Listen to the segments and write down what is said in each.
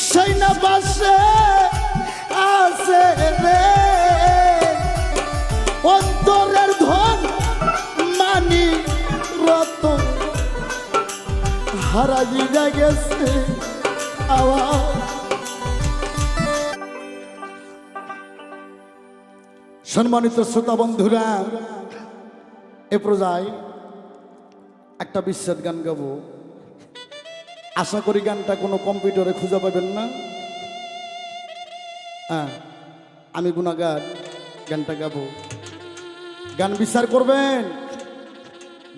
সেই না পাশে আছে রে অন্তরের ধন মানি রতন হারাইয়া গেছে আওয়াজ। সম্মানিত শ্রোতা বন্ধুরা, এ পর্যায়ে একটা বিচ্ছেদ গান গাবো। আশা করি গানটা কোনো কম্পিউটারে খুঁজে পাবেন না। হ্যাঁ, আমি গুণাগার, গানটা গাবো। গান বিচার করবেন,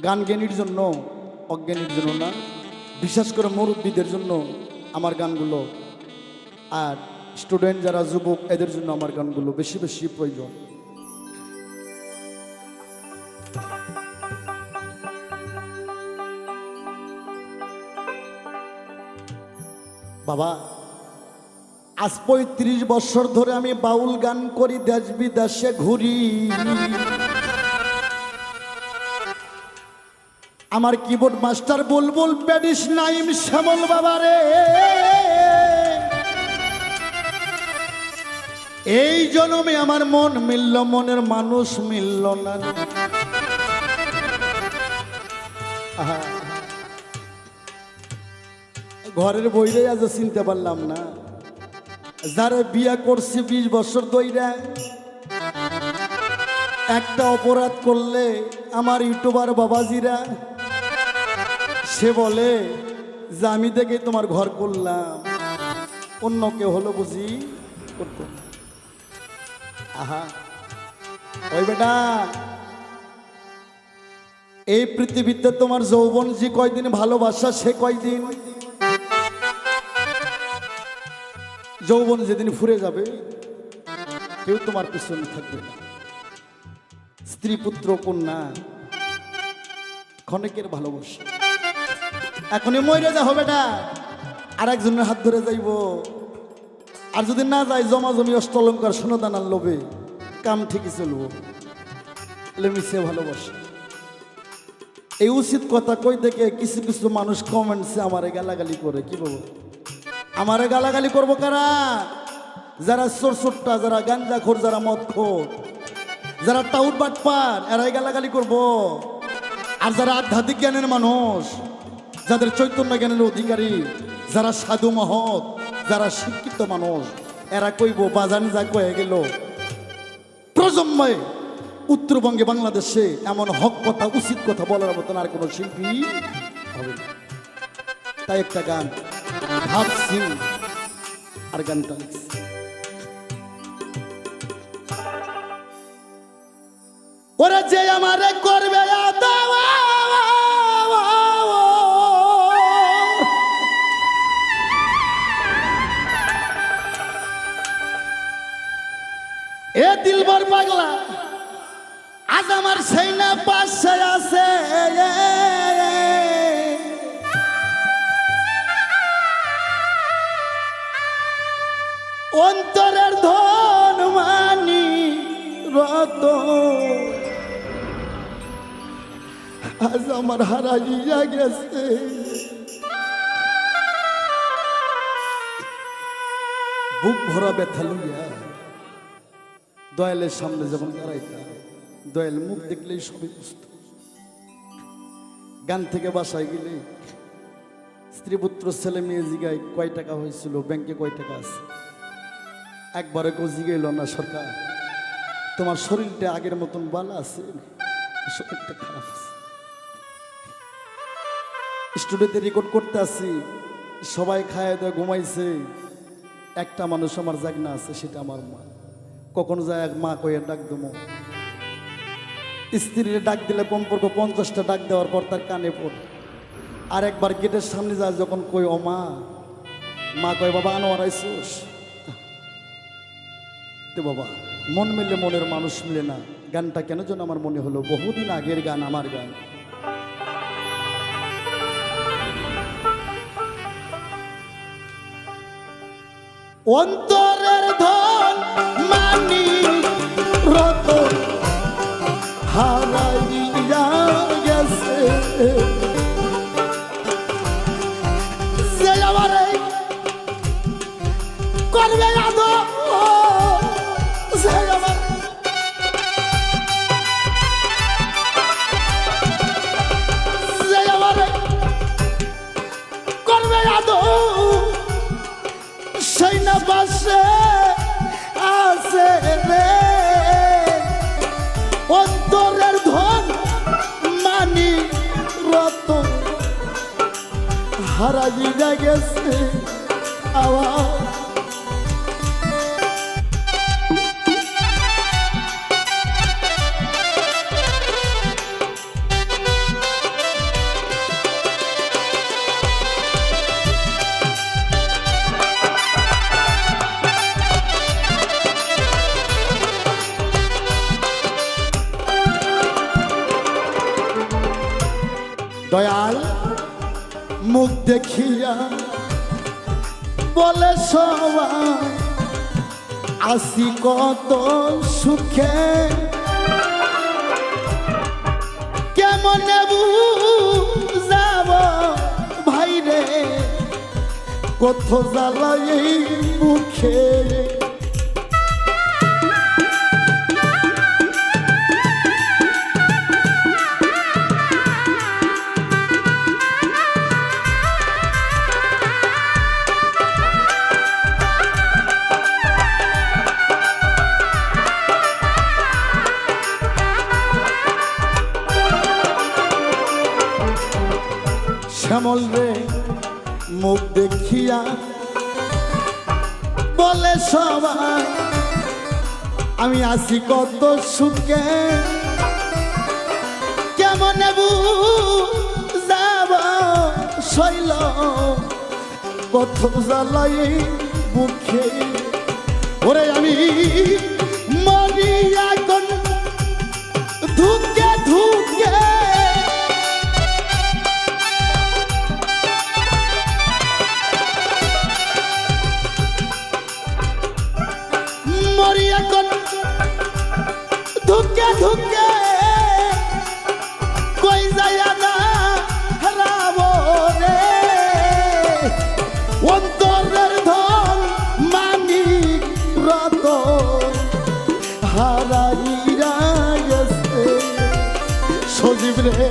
গান জ্ঞানীর জন্য, অজ্ঞানীর জন্য না। বিশেষ করে মুরব্বীদের জন্য আমার গানগুলো, আর স্টুডেন্ট যারা যুবক এদের জন্য আমার গানগুলো বেশি বেশি প্রয়োজন। বাবা, আজ ৩৫ বছর ধরে আমি বাউল গান করি, দেশ বিদেশে ঘুরি। আমার কিবোর্ড মাস্টার বুলবুল প্যাডিস নাইম শ্যামল বাবারে, এই জন্মে আমার মন মিলল, মনের মানুষ মিলল না। ঘরের বইরে আজ চিনতে পারলাম না। যারা বিয়া করছে ২০ বছর ধইরা, একটা অপরাধ করলে আমার ইউটিউবার বাবাজিরা সে বলে যে আমি দেখে তোমার ঘর করলাম, অন্য কেউ হলো বুঝি করতো। আহা, ওই বেটা, এই পৃথিবীতে তোমার যৌবন যে কয়দিন ভালোবাসা সে কয়দিন, যৌবন যেদিন ফুরে যাবে কেউ তোমার পিছনে থাকবে না। স্ত্রী পুত্র কন্যা ক্ষণিকের ভালোবাসা, এখনই মরে যা হবে না, আর একজনের হাত ধরে যাইব। আর যদি না যায় জমা জমি অষ্টলঙ্কার সোনাদানার লোভে কাম ঠিকই চলব। মিশে ভালোবাসা, এই উচিত কথা কই দেখে কিছু কিছু মানুষ কমেন্টসে আমারে গালাগালি করে। কি বলবো, আমারে গালাগালি করবো কারা? যারা চোরচোট্টা, যারা গাঞ্জাখোর, যারা মদখোর, যারা টাউট বাটপার, এরাই গালাগালি করবো। আর যারা আধ্যাত্মিক জ্ঞানের মানুষ, যাদের চৈতন্য জ্ঞানের অধিকারী, যারা সাধু মহৎ, যারা শিক্ষিত মানুষ, এরা কইব বাজান যা কয়ে গেল প্রজন্মে উত্তরবঙ্গে বাংলাদেশে এমন হক কথা, উচিত কথা বলার মতন আর কোনো শিল্পী হবে না। তাই একটা গান ভাবছি, আর গানটা লিখছি। ওরা যে আমারে করবে এ দিলবর পাগলা, আজ আমার সেই না পাশে আছে। অন্তরের ধন মানি রতন আজ আমার হারাইয়া গেছে। বুক ভরা ব্যথা লইয়া দয়ালের সামনে যখন দাঁড়াইতাম, দয়াল মুখ দেখলেই সবই বুঝত। গান থেকে বাসায় গেলে স্ত্রী পুত্র ছেলে মেয়ে জিগায় কয় টাকা হয়েছিল, ব্যাংকে কয় টাকা আছে। একবারে কেউ জিগাইল না, সরকার তোমার শরীরটা আগের মতন ভালো আছে, শরীরটা খারাপ আছে। স্টুডিওতে রেকর্ড করতে আসি, সবাই খায় দেয় ঘুমাইছে, একটা মানুষ আমার জাগনা আছে, সেটা আমার মা। কখন যায় এক মা কয়ে ডাক দেবো, স্ত্রীর ডাক দিলে কমপক্ষে 50টা ডাক দেওয়ার পর তার কানে পড়ে। আর একবার গেটের সামনে যায় যখন কই ও মা, মা কয় বাবা আনোয়ার আইসোস। তো বাবা, মন মিললে মনের মানুষ মিলে না। গানটা কেন যেন আমার মনে হলো বহুদিন আগের গান, আমার গান। অন্তরের ধন মানি রতন হারাইয়া গেছে, সে আমার করবে আদো সে আমার সে আমার করবে আদো সেই না পাশে আছে রে অন্তরের ধন মানি রত হারাইয়া গেছে আওয়াজ দয়াল মুখ দেখিয়া বলে সবাই আসি কত সুখে কেমন যাব ভাইরে কত জ্বালাই মুখে শ্যামল রে মুখ দেখিয়া বলে সবাই আমি আসি কত সুখে কেমন যাব শৈল কত জ্বালাই বুকে ওরে আমি মরি এখন ধুকে ধুকে মরি এখন ধুকে ধুকে কই যায় না রাবণে অন্তরের ধন মানি রত হারাইয়া গেছে সজীব রে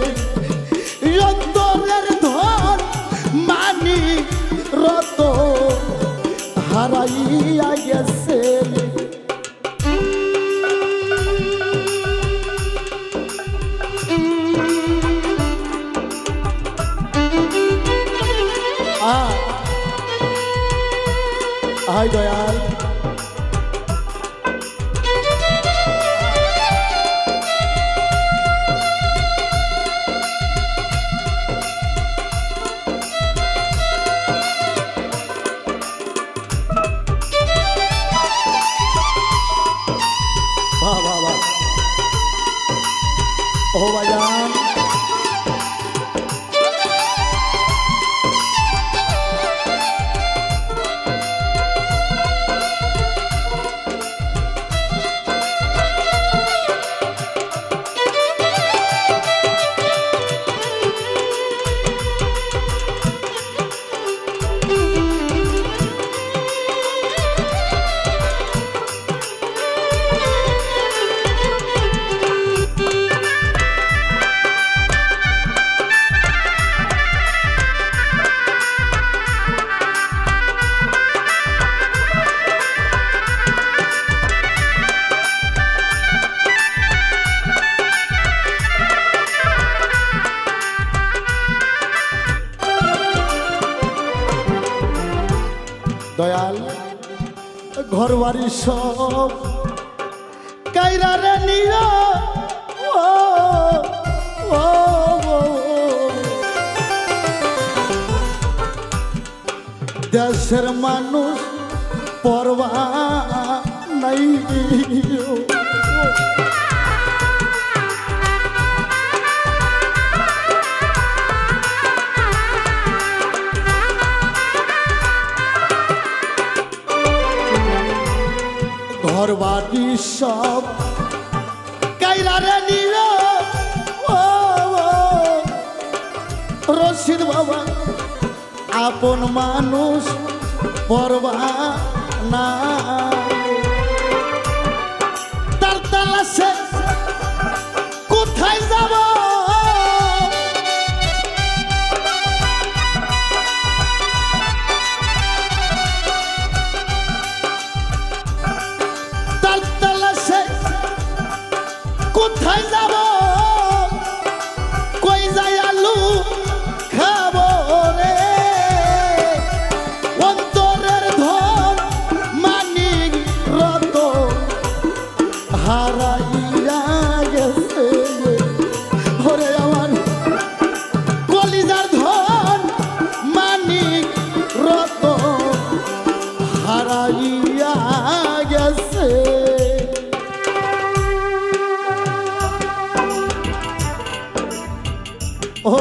অন্তরের ধন মানি রত হারাইয়া গেছে আয় দয়াল বাহ বাহ বাহ ও ভাইজান দয়াল ঘর বাড়ি সব কাইরা রে নিয়া ও ও দেশের মানুষ পরবা নাই ঘর বাড়ি সব কাইরা রে নিল রশিদ বাবা আপন মানুষ পরবা না তার তালাশে কোথায় যাব তার তালাশে কোথায় যাব কই যায় আলু খাবো রে অন্তরের ধন মানিক রত হারাইয়া গেছে ওরে আমার কলিজার ধন মানিক রত হারাইয়া গেছে ও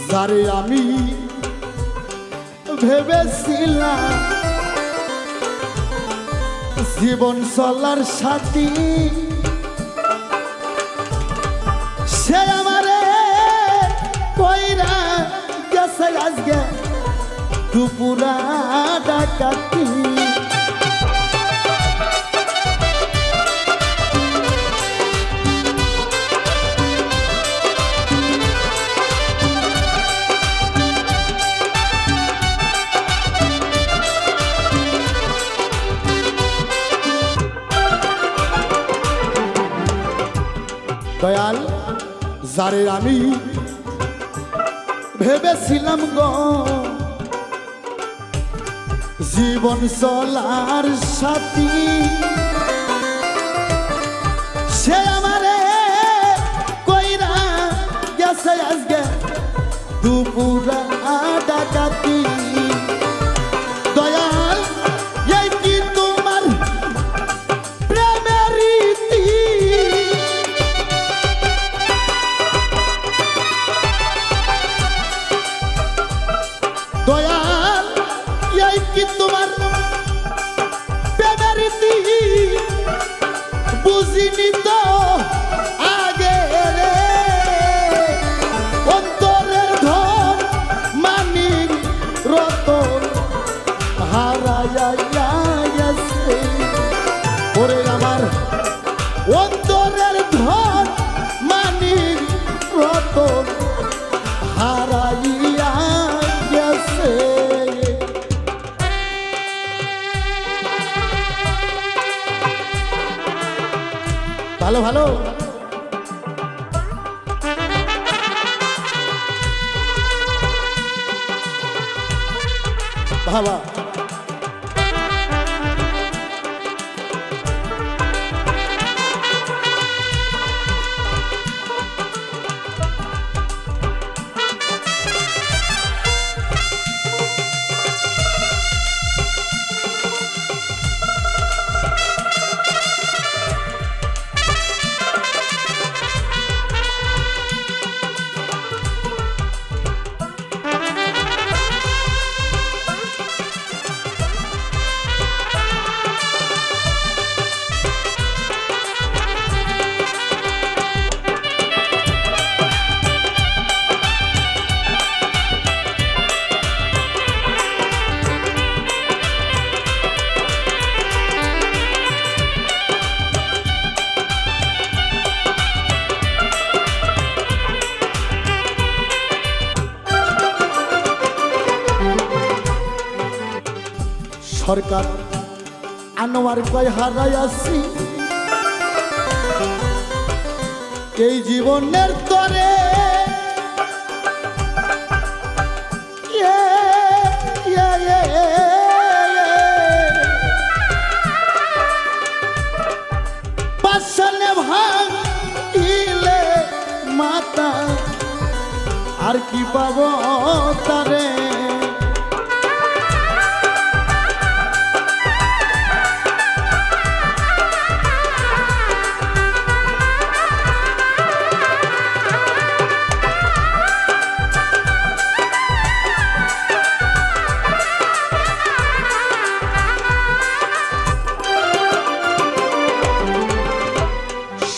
যারে আমি ভেবেছিলাম জীবন চলার সাথী সে আমারে কইরা গেছে আজকে দুপুরা ডাকাতি দয়াল যারে আমি ভেবেছিলাম গো জীবন চলার সাথী সে আমারে কইরা গেছে আজকে দুপুরা ডাকাতি দয়াল এই কি তোমার প্রেমের রীতি দয়াল এই কি তোমার প্রেমের রীতি বুঝিনি তো আগে রে অন্তরের ধন মানিক রতন হারাইয়া গেছে ওরে আমার অন্তরের ধন মানিক রতন হারাইয়া গেছে ভালো ভালো বাবা সরকার আনোয়ার কয় হারাইয়াছি এই জীবনের তরে পাশানে ভাঙিলে মাতা আর কি পাবো তারে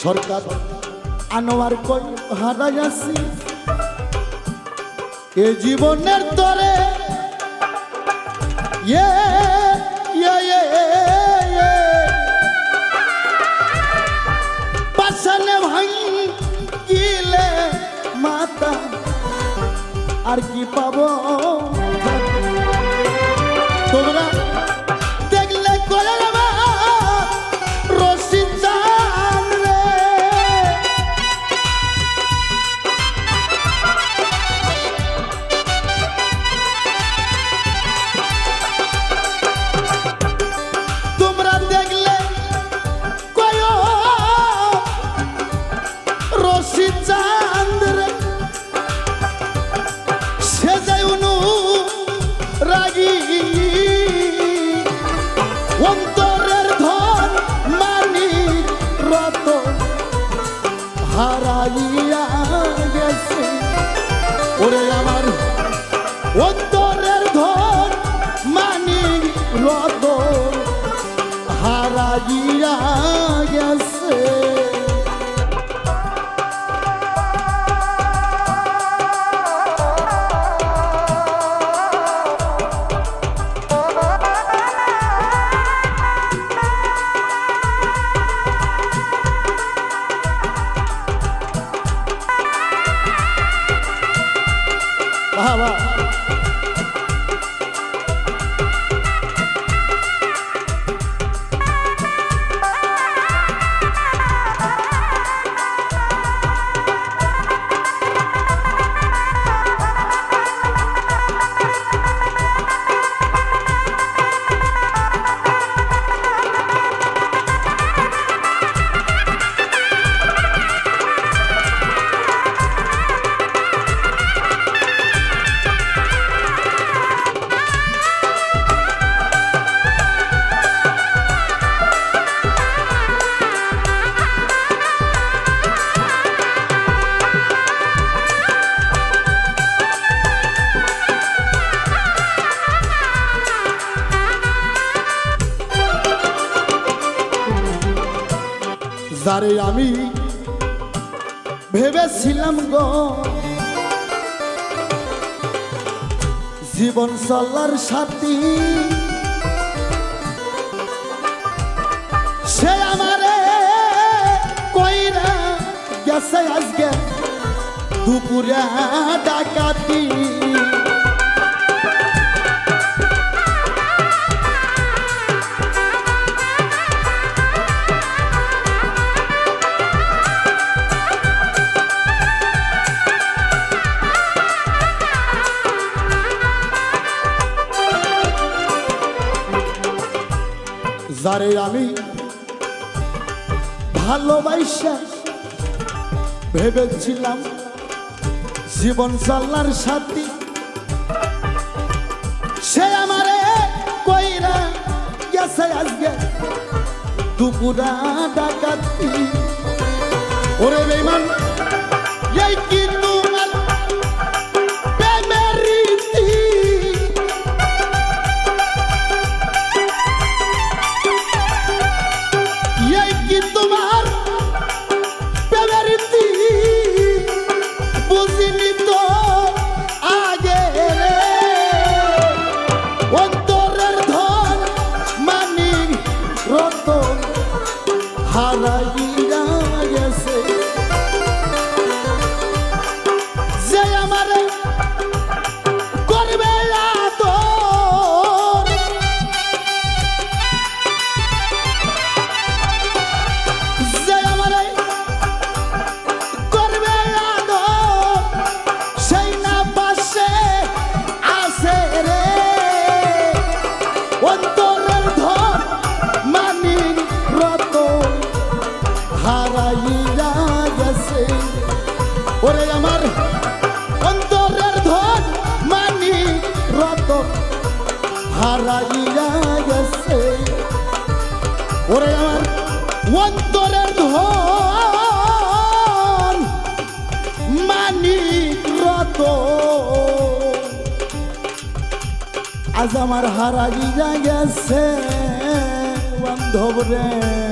সরকার আনোয়ার কই হারাইয়াছি এ জীবনের তরে পাশানে ভাঙিলে মাতা আর কি পাবো তোমরা দেখলে করে অন্তরের ধন মানি রত হারাইয়া গেছে ওরে আমার অন্তরের ধন মানি রত হারাইয়া গেছে বাবা যারে আমি ভেবেছিলাম গো জীবন চলার সাথী সে আমারে কইরা গেছে আজকে দুপুরে ডাকাতি যারে আমি ভালোবাসা ভেবেছিলাম জীবন চলার সাথী সে আমারে কইরা গেছে আজকে দুপুরা ডাকাতি ওরে বেঈমান এই কি তোমার প্রেমের রীতি এই কি তোমার প্রেমের রীতি বুঝিনি তো আগে অন্তরের ধন মানি রতন হারাইয়া গেছে হারাইয়া গেছে ওরে আমার অন্তরের ধন মানিক রতন আজ আমার হারাইয়া গেছে বান্ধব রে